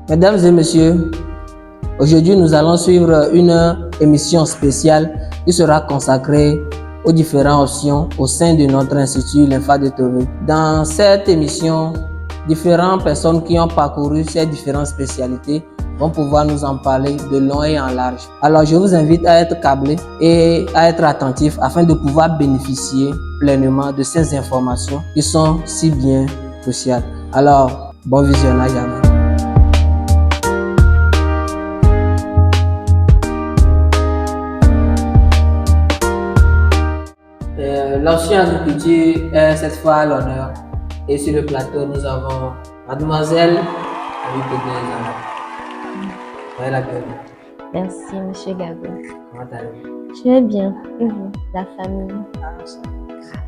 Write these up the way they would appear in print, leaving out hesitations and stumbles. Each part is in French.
Mesdames et messieurs, aujourd'hui nous allons suivre une émission spéciale qui sera consacrée aux différentes options au sein de notre institut l'INFA de Tové. Dans cette émission, différentes personnes qui ont parcouru ces différentes spécialités vont pouvoir nous en parler de long et en large. Alors je vous invite à être câblés et à être attentifs afin de pouvoir bénéficier pleinement de ces informations qui sont si bien cruciales. Alors, bon visionnage à vous. L'option agriculture est cette fois à l'honneur. Et sur le plateau, nous avons Mademoiselle Awi Kodo. Soyez la bienvenue. Merci, Monsieur Gabo. Comment allez-vous? Je vais bien. Et vous, la famille?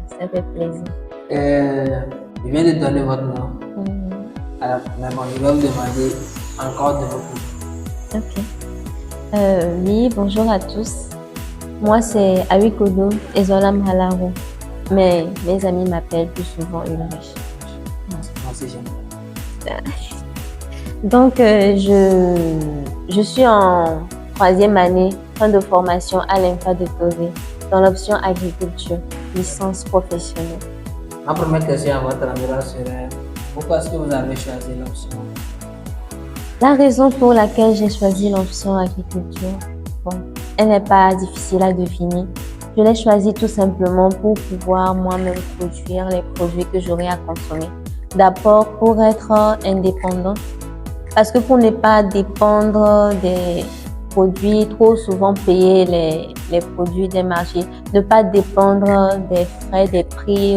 Ça fait plaisir. Je viens de donner votre nom. Alors, mais bon, je vais vous demander encore de votre nom. Ok. Oui, bonjour à tous. Moi, c'est Awi Kodo Ezolam Halaro. Mais mes amis m'appellent plus souvent Ulrich. Merci, j'aime. Donc, je suis en 3e année, fin de formation à l'INFA de Tové, dans l'option agriculture, licence professionnelle. Ma première question à votre endroit serait pourquoi est-ce que vous avez choisi l'option? La raison pour laquelle j'ai choisi l'option agriculture, elle n'est pas difficile à deviner. Je l'ai choisie tout simplement pour pouvoir moi-même produire les produits que j'aurai à consommer. D'abord, pour être indépendant, parce que pour ne pas dépendre des produits, trop souvent payer les produits des marchés, ne pas dépendre des frais, des prix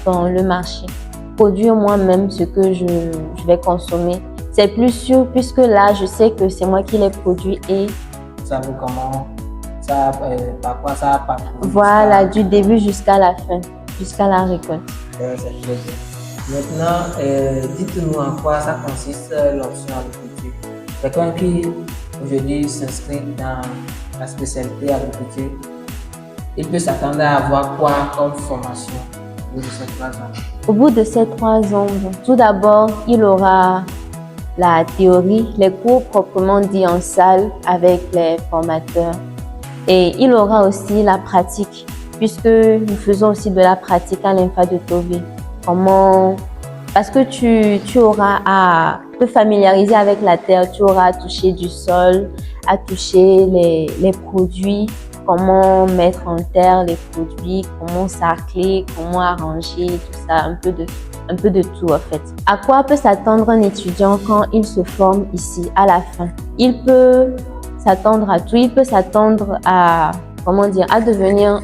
dans le marché. Produire moi-même ce que je vais consommer, c'est plus sûr puisque là, je sais que c'est moi qui les produis et Vous savez comment ça, par quoi ça part? Voilà, du début jusqu'à la fin, jusqu'à la récolte. C'est très bien. Maintenant, dites-nous en quoi ça consiste l'option agriculture. Quelqu'un qui aujourd'hui s'inscrit dans la spécialité agriculture, il peut s'attendre à avoir quoi comme formation au bout de ces 3 ans? Au bout de ces 3 ans, tout d'abord, il aura la théorie, les cours proprement dit en salle avec les formateurs. Et il aura aussi la pratique, puisque nous faisons aussi de la pratique à l'INFA de Tové. Parce que tu auras à te familiariser avec la terre, tu auras à toucher du sol, à toucher les produits, comment mettre en terre les produits, comment sarcler, comment arranger, tout ça, un peu de tout en fait. À quoi peut s'attendre un étudiant quand il se forme ici à la fin? Il peut s'attendre à tout, il peut s'attendre à devenir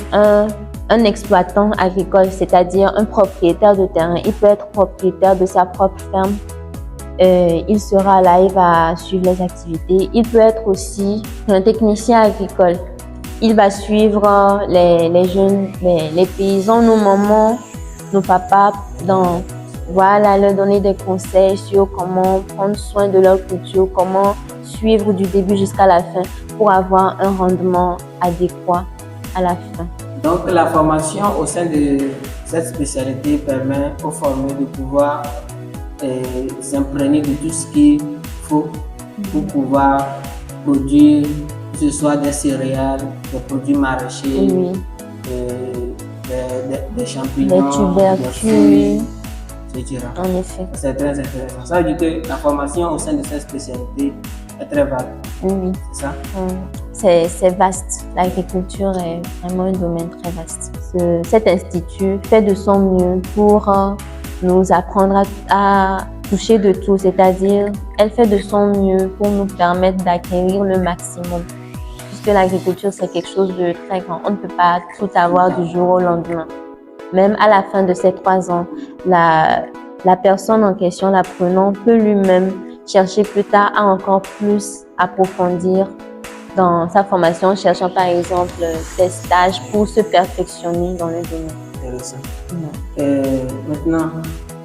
un exploitant agricole, c'est-à-dire un propriétaire de terrain. Il peut être propriétaire de sa propre ferme. Il sera là, il va suivre les activités. Il peut être aussi un technicien agricole. Il va suivre les jeunes, les paysans, nos mamans, nos papas, leur donner des conseils sur comment prendre soin de leur culture, comment suivre du début jusqu'à la fin pour avoir un rendement adéquat à la fin. Donc, la formation au sein de cette spécialité permet aux formés de pouvoir s'imprégner de tout ce qu'il faut pour pouvoir produire, que ce soit des céréales, des produits maraîchers, des champignons, des tubercules, etc. En effet. C'est très intéressant. Ça veut dire que la formation au sein de cette spécialité est très vaste. Oui. C'est ça? C'est vaste. L'agriculture est vraiment un domaine très vaste. Cet institut fait de son mieux pour nous apprendre à toucher de tout, c'est-à-dire elle fait de son mieux pour nous permettre d'acquérir le maximum. Puisque l'agriculture, c'est quelque chose de très grand. On ne peut pas tout avoir du jour au lendemain. Même à la fin de ces 3 ans, la personne en question, l'apprenant, peut lui-même chercher plus tard à encore plus approfondir dans sa formation, cherchant par exemple des stages pour se perfectionner dans le domaine. Intéressant. Maintenant,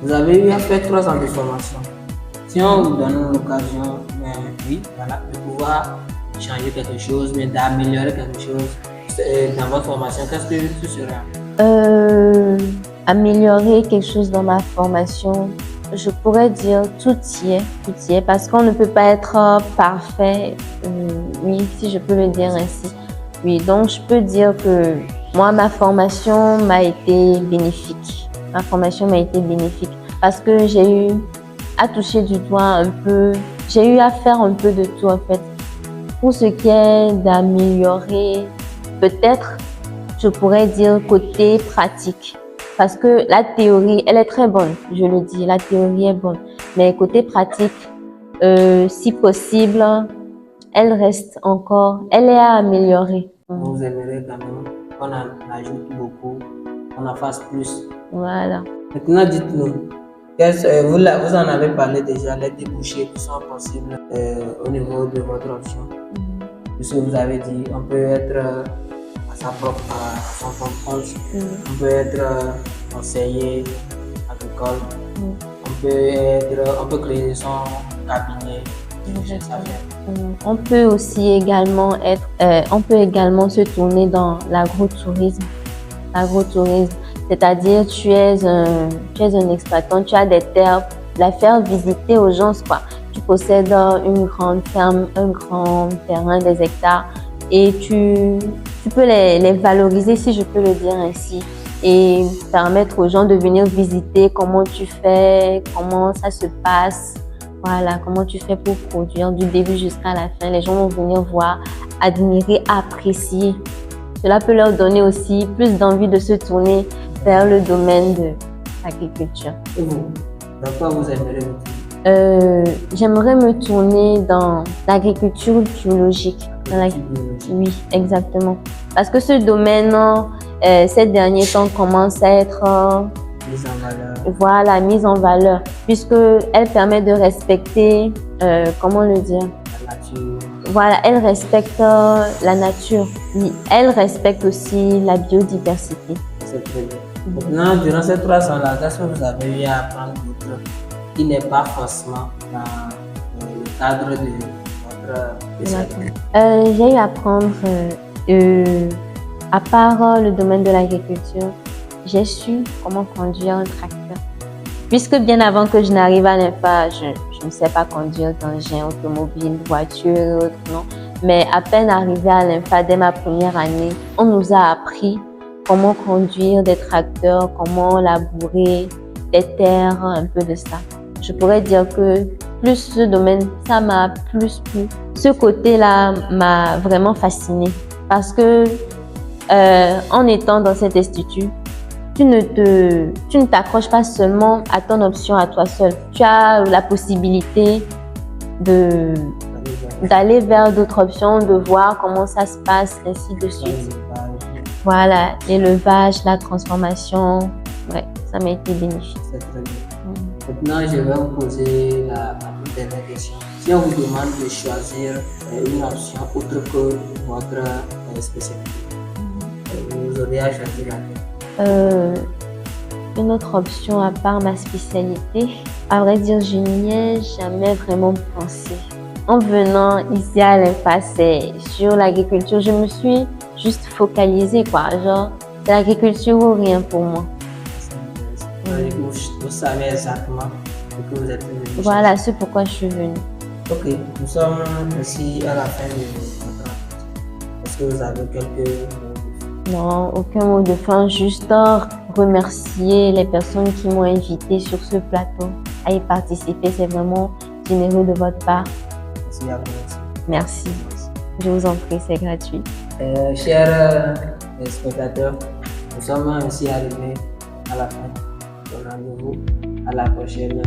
vous avez eu à faire 3 ans de formation. Si on vous donne l'occasion, de pouvoir changer quelque chose, mais d'améliorer quelque chose dans votre formation, qu'est-ce que ce sera? Améliorer quelque chose dans ma formation, je pourrais dire tout y est, parce qu'on ne peut pas être parfait, oui, si je peux le dire ainsi. Oui, donc je peux dire que moi, ma formation m'a été bénéfique. Ma formation m'a été bénéfique parce que j'ai eu à toucher du doigt un peu, j'ai eu à faire un peu de tout en fait. Pour ce qui est d'améliorer, peut-être, je pourrais dire côté pratique. Parce que la théorie, elle est très bonne, je le dis, la théorie est bonne. Mais côté pratique, si possible, elle reste encore, elle est à améliorer. Vous aimeriez quand même qu'on en ajoute beaucoup, qu'on en fasse plus. Voilà. Maintenant, dites-nous, vous en avez parlé déjà, les débouchés qui sont possibles au niveau de votre option. Puisque vous avez dit, on peut être à son propre compte, on peut être conseiller agricole, on peut créer son cabinet. On peut aussi également on peut également se tourner dans l'agrotourisme. L'agrotourisme, c'est-à-dire tu es un exploitant, tu as des terres, la faire visiter aux gens, quoi. Tu possèdes une grande ferme, un grand terrain, des hectares, et tu peux les valoriser, si je peux le dire ainsi, et permettre aux gens de venir visiter comment tu fais, comment ça se passe. Voilà, comment tu fais pour produire du début jusqu'à la fin. Les gens vont venir voir, admirer, apprécier. Cela peut leur donner aussi plus d'envie de se tourner vers le domaine de l'agriculture. Et vous, dans quoi vous aimeriez vous tourner? J'aimerais me tourner dans l'agriculture biologique. Oui, exactement. Parce que ce domaine, ces derniers temps, commence à être mise en valeur. Voilà, mise en valeur, puisque elle permet de respecter, comment le dire? La nature. Voilà, elle respecte la nature. Oui, elle respecte aussi la biodiversité. C'est très bien. Maintenant, durant ces 3 ans-là, qu'est-ce que vous avez eu à apprendre d'autre qui n'est pas forcément dans le cadre de votre spécialité? J'ai eu à apprendre, à part le domaine de l'agriculture, j'ai su comment conduire un tracteur. Puisque bien avant que je n'arrive à l'INFA, je ne sais pas conduire d'engin automobile, voiture et autres, non. Mais à peine arrivé à l'INFA, dès ma première année, on nous a appris comment conduire des tracteurs, comment labourer des terres, un peu de ça. Je pourrais dire que plus ce domaine, ça m'a plus plu. Ce côté-là m'a vraiment fascinée parce que en étant dans cet institut, tu ne t'accroches pas seulement à ton option à toi seul. Tu as la possibilité d'aller vers d'autres options, de voir comment ça se passe, ainsi de suite. Voilà, l'élevage, la transformation, ouais, ça m'a été bénéfique. C'est très bien. Maintenant, je vais vous poser la toute dernière question. Si on vous demande de choisir une option autre que votre spécialité, vous aurez à choisir laquelle? Une autre option à part ma spécialité, à vrai dire, je n'y ai jamais vraiment pensé. En venant ici à l'INFA, c'est sur l'agriculture, je me suis juste focalisée, quoi. Genre, c'est l'agriculture ou rien pour moi. Vous savez exactement ce que vous êtes venu. Voilà, c'est pourquoi je suis venue. Ok, nous sommes ici à la fin de notre entretien. Est-ce que vous avez quelques mots? Non, aucun mot de fin, juste remercier les personnes qui m'ont invité sur ce plateau à y participer. C'est vraiment généreux de votre part. Merci à vous aussi. Merci. Je vous en prie, c'est gratuit. Chers spectateurs, nous sommes ainsi arrivés à la fin. Rendez-vous à la prochaine